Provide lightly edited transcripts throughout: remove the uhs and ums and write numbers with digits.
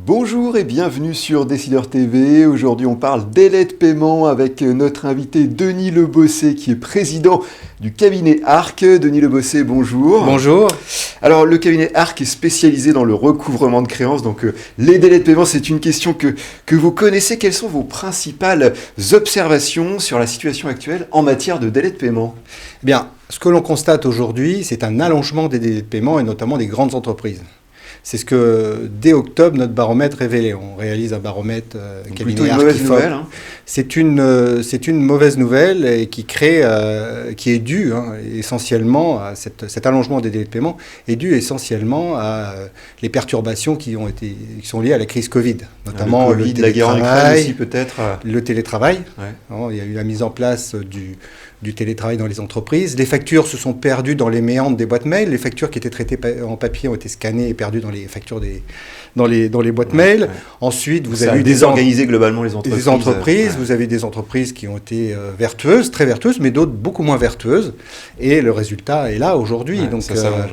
Bonjour et bienvenue sur Décideur TV. Aujourd'hui, on parle délai de paiement avec notre invité Denis Lebossé qui est président du cabinet Arc. Denis Lebossé, bonjour. Bonjour. Alors, le cabinet Arc est spécialisé dans le recouvrement de créances. Donc, les délais de paiement, c'est une question que vous connaissez. Quelles sont vos principales observations sur la situation actuelle en matière de délai de paiement ? Bien, ce que l'on constate aujourd'hui, c'est un allongement des délais de paiement et notamment des grandes entreprises. C'est ce que, dès octobre, notre baromètre révélait. On réalise un baromètre cabinet Arc. Plutôt une mauvaise nouvelle. C'est une mauvaise nouvelle et qui est due essentiellement à cet allongement des délais de paiement est dû essentiellement à les perturbations qui sont liées à la crise Covid, notamment le Covid, la guerre en Ukraine aussi peut-être. Le télétravail. Ouais. Il y a eu la mise en place du télétravail dans les entreprises. Les factures se sont perdues dans les méandres des boîtes mail. Les factures qui étaient traitées en papier ont été scannées et perdues dans les factures dans les boîtes mail. Ensuite, vous avez eu désorganisé globalement les entreprises. Vous avez des entreprises qui ont été vertueuses, très vertueuses, mais d'autres beaucoup moins vertueuses. Et le résultat est là aujourd'hui. Ouais, donc, ça marche.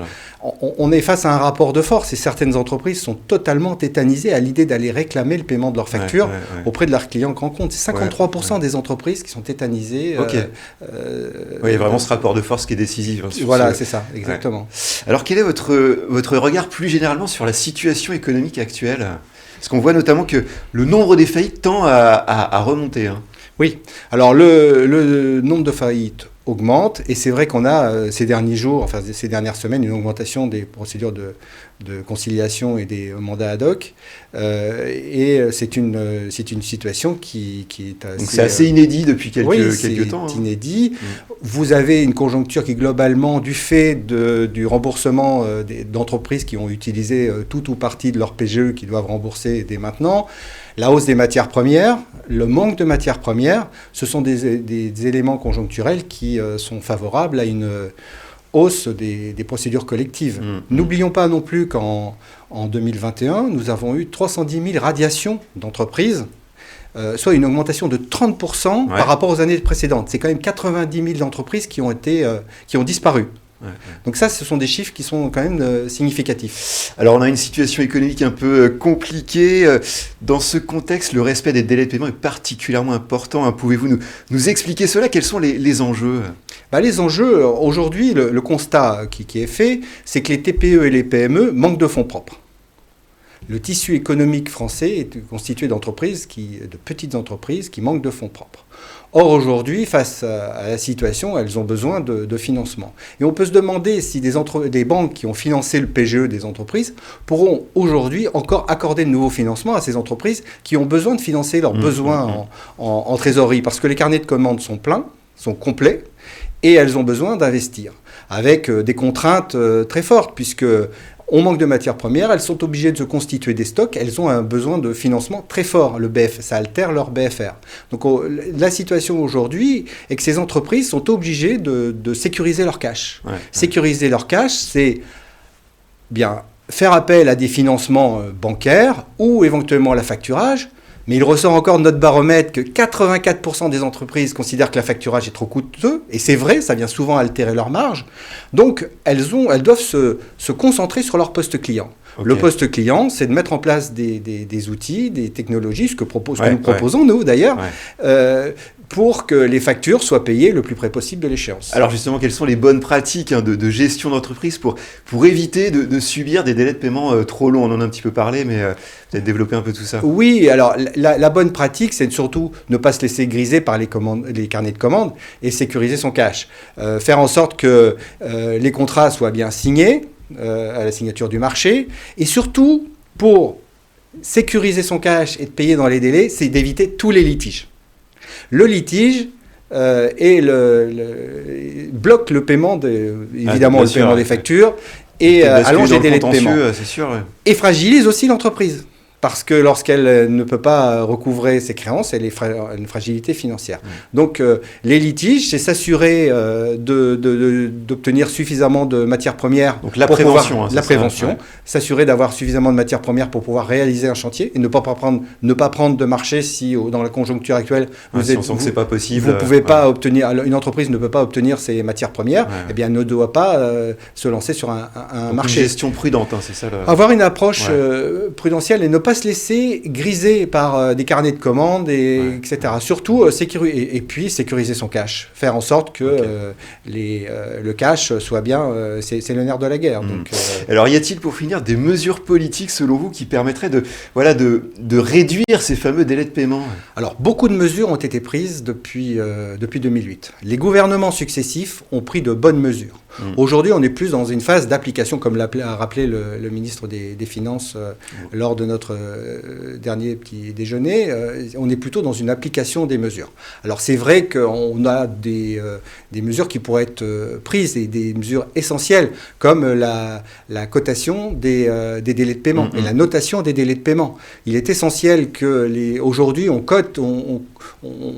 On est face à un rapport de force et certaines entreprises sont totalement tétanisées à l'idée d'aller réclamer le paiement de leurs factures auprès de leurs clients grands comptes. C'est 53% des entreprises qui sont tétanisées. Il y a vraiment ce rapport de force qui est décisif. Voilà, c'est ça, exactement. Ouais. Alors, quel est votre regard plus généralement sur la situation économique actuelle ? Parce qu'on voit notamment que le nombre des faillites tend à remonter. Oui, alors le nombre de faillites augmente et c'est vrai qu'on a ces dernières semaines une augmentation des procédures de conciliation et des mandats ad hoc et c'est une situation qui est assez... Donc c'est assez inédit depuis quelques temps. C'est inédit. Vous avez une conjoncture qui globalement, du fait du remboursement d'entreprises qui ont utilisé tout ou partie de leur PGE qui doivent rembourser dès maintenant, la hausse des matières premières, le manque de matières premières, ce sont des éléments conjoncturels qui sont favorables à une hausse des procédures collectives. N'oublions pas non plus qu'en 2021, nous avons eu 310 000 radiations d'entreprises, soit une augmentation de 30% par rapport aux années précédentes. C'est quand même 90 000 entreprises qui ont disparu. Donc ça, ce sont des chiffres qui sont quand même significatifs. Alors on a une situation économique un peu compliquée. Dans ce contexte, le respect des délais de paiement est particulièrement important. Pouvez-vous nous expliquer cela ? Quels sont les enjeux ? Les enjeux, aujourd'hui, le constat qui est fait, c'est que les TPE et les PME manquent de fonds propres. Le tissu économique français est constitué de petites entreprises qui manquent de fonds propres. Or, aujourd'hui, face à la situation, elles ont besoin de financement. Et on peut se demander si des banques qui ont financé le PGE des entreprises pourront aujourd'hui encore accorder de nouveaux financements à ces entreprises qui ont besoin de financer leurs besoins en trésorerie. Parce que les carnets de commandes sont pleins, sont complets, et elles ont besoin d'investir, avec des contraintes très fortes, puisque... On manque de matières premières, elles sont obligées de se constituer des stocks, elles ont un besoin de financement très fort, ça altère leur BFR. Donc la situation aujourd'hui est que ces entreprises sont obligées de sécuriser leur cash. Sécuriser leur cash, c'est bien faire appel à des financements bancaires ou éventuellement la facturage. Mais il ressort encore de notre baromètre que 84% des entreprises considèrent que la facturage est trop coûteux. Et c'est vrai, ça vient souvent altérer leur marge. Donc, elles doivent se concentrer sur leur poste client. Le poste client, c'est de mettre en place des outils, des technologies, ce que nous proposons, nous, d'ailleurs, pour que les factures soient payées le plus près possible de l'échéance. Alors justement, quelles sont les bonnes pratiques de gestion d'entreprise pour éviter de subir des délais de paiement trop longs ? On en a un petit peu parlé, mais peut-être développer un peu tout ça. Oui, alors la bonne pratique, c'est surtout ne pas se laisser griser par les carnets de commandes et sécuriser son cash. Faire en sorte que les contrats soient bien signés à la signature du marché. Et surtout, pour sécuriser son cash et de payer dans les délais, c'est d'éviter tous les litiges. Le litige bloque le paiement, évidemment, le paiement des factures et allonge les délais de paiement. C'est sûr, et fragilise aussi l'entreprise. Parce que lorsqu'elle ne peut pas recouvrer ses créances, elle est une fragilité financière. Donc les litiges, c'est s'assurer d'obtenir suffisamment de matières premières. Donc la prévention. S'assurer d'avoir suffisamment de matières premières pour pouvoir réaliser un chantier et ne pas prendre de marché si dans la conjoncture actuelle on sent que c'est pas possible. Vous pouvez pas obtenir, une entreprise ne peut pas obtenir ses matières premières. Eh bien, elle ne doit pas se lancer sur un marché. Une gestion prudente, c'est ça. Avoir une approche prudentielle et ne pas pas se laisser griser par des carnets de commandes, etc. Surtout, et puis sécuriser son cash. Faire en sorte que le cash soit bien... c'est le nerf de la guerre. Donc, alors, y a-t-il, pour finir, des mesures politiques, selon vous, qui permettraient de réduire ces fameux délais de paiement? Alors, beaucoup de mesures ont été prises depuis 2008. Les gouvernements successifs ont pris de bonnes mesures. Aujourd'hui, on est plus dans une phase d'application, comme l'a rappelé le ministre des Finances lors de notre dernier petit déjeuner. On est plutôt dans une application des mesures. Alors, c'est vrai qu'on a des mesures qui pourraient être prises, et des mesures essentielles, comme la cotation des délais de paiement et la notation des délais de paiement. Il est essentiel que aujourd'hui, on cote, on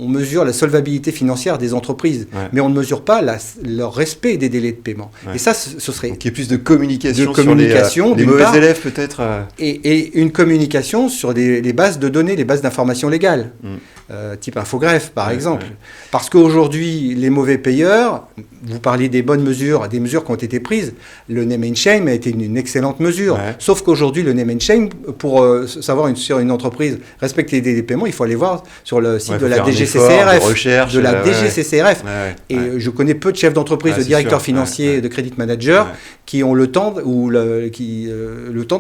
mesure la solvabilité financière des entreprises, mais on ne mesure pas leur respect des délais de paiement. Et ça, ce serait... Donc il y a plus de communication sur les mauvais élèves, peut-être. Et une communication sur les bases de données, les bases d'informations légales, type Infogreffe, par exemple. Parce qu'aujourd'hui, les mauvais payeurs, vous parliez des bonnes mesures, des mesures qui ont été prises. Le name and shame a été une excellente mesure. Sauf qu'aujourd'hui, le name and shame, pour savoir sur une entreprise respecter les délais de paiement, il faut aller voir sur le site de la DGCCRF. DGCCRF. Et je connais peu de chefs d'entreprise, de directeurs financiers, de credit managers qui ont le temps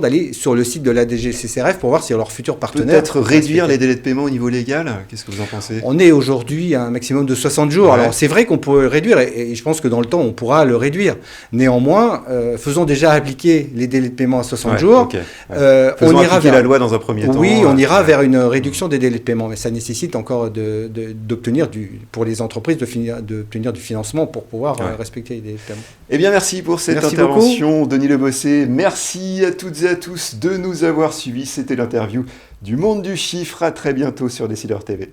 d'aller sur le site de la DGCCRF pour voir si leur futur partenaire... Peut-être réduire les délais de paiement au niveau légal. Qu'est-ce que vous en pensez? On est aujourd'hui à un maximum de 60 jours. Alors c'est vrai qu'on peut le réduire, et je pense que dans le temps on pourra le réduire. Néanmoins, faisons déjà appliquer les délais de paiement à 60 jours. Faisons appliquer la loi dans un premier temps. Oui, on ira vers une réduction des délais de paiement, mais ça nécessite encore d'obtenir pour les entreprises d'obtenir du financement pour pouvoir respecter les délais de paiement. Eh bien, merci pour cette intervention, Denis Lebossé. Merci à toutes et à tous de nous avoir suivis. C'était l'interview du Monde du Chiffre. À très bientôt sur Décideur TV.